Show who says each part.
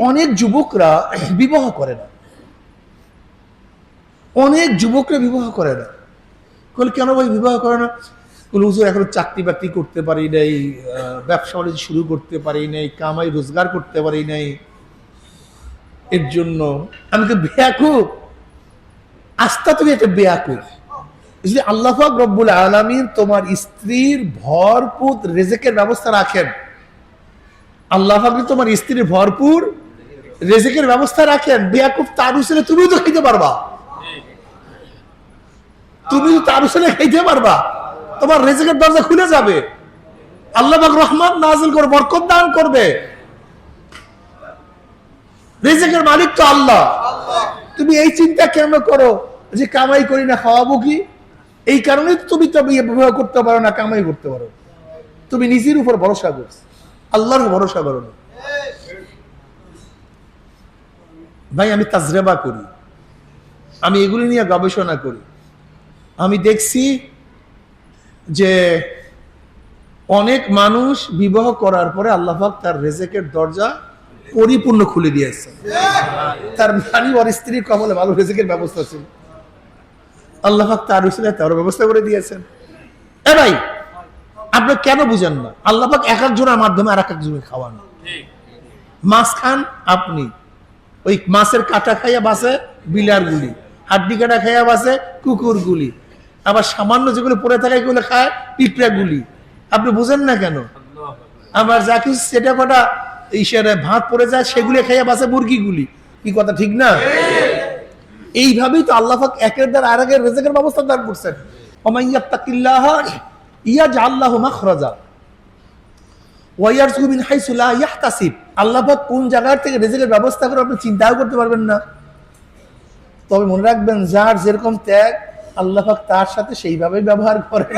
Speaker 1: অনেক যুবকরা বিবাহ করে না, অনেক যুবকরা বিবাহ করে না। কেন ভাই বিবাহ করে না? হুজুর এখন চাকরি বাকরি করতে পারি নাই, ব্যবসা বাণিজ্য শুরু করতে পারি নাই, কামাই রোজগার করতে পারি নাই, এর জন্য আমি তো বেয়াকুব। আস্থা তুমি একটা বেয়াকুব। যদি আল্লাহ পাক রব্বুল আলামিন তোমার স্ত্রীর ভরপুর রিজিকের ব্যবস্থা রাখেন, আল্লাহ পাক তোমার স্ত্রীর ভরপুর রিজিকের ব্যবস্থা রাখেন, বেয়াকুব তার উসিলে তুমিও তো খাইতে পারবা, তুমি তো তার উসিলে খাইতে পারবা, তোমার রিজিকের দরজা খুলে যাবে, আল্লাহ পাক রহমত নাযিল করবে, বরকত দান করবে। রিজিকের মালিক তো আল্লাহ। তুমি এই চিন্তা কেন করো যে কামাই করি না, খাওয়াবো কি? এই কারণে তুমি তো বিবাহ করতে পারো না, কামাই করতে পারো। তুমি নিজের উপর ভরসা করছো, আল্লাহর ভরসা করো না। ভাই আমি তাজরিবা করি, আমি এগুলি নিয়ে গবেষণা করি। আমি দেখছি যে অনেক মানুষ বিবাহ করার পরে আল্লাহ পাক তার রিজিকের দরজা পরিপূর্ণ খুলে দিয়েছে। তার মানে ওর স্ত্রীর কবলে ভালো রিজিকের ব্যবস্থা ছিল, আল্লাহ পাক তার উসিলায় তার ব্যবস্থা করে দিয়েছেন। এ ভাই আপনি কেন বুঝেন না? আল্লাহ পাক এক একজনের মাধ্যমে আর এক একজনের খাওয়ান। মাছ খান আপনি, ওই মাছের কাটা খাইয়া বাসে বিলার গুলি, হাড্ডি কাটা খাইয়া বাসে কুকুর গুলি, আবার সামান্য যেগুলো পড়ে থাকে এগুলো খায় পিঁপড়া গুলি। আপনি বুঝেন না কেন? আবার যা কিছু সেটা কটা ইশারে ভাত পড়ে যায় সেগুলো খাইয়া বাসে মুরগি গুলি। কি কথা ঠিক না? এইভাবেই তো আল্লাহ পাক একের দ্বারা আরেকের রিজিকের ব্যবস্থা দান করছেন। ওমাইয়াত্তাকিল্লাহ ইয়াজআল লাহু মাখরাজা ওয়া ইয়ারযুকু মিন হাইসু লা ইয়াহতাসিব। আল্লাহ পাক কোন জায়গা থেকে রিজিকের ব্যবস্থা করে আপনি চিন্তাও করতে পারবেন না। তবে মনে রাখবেন, যার যেরকম ত্যাগ আল্লাহ পাক তার সাথে সেইভাবেই ব্যবহার করেন।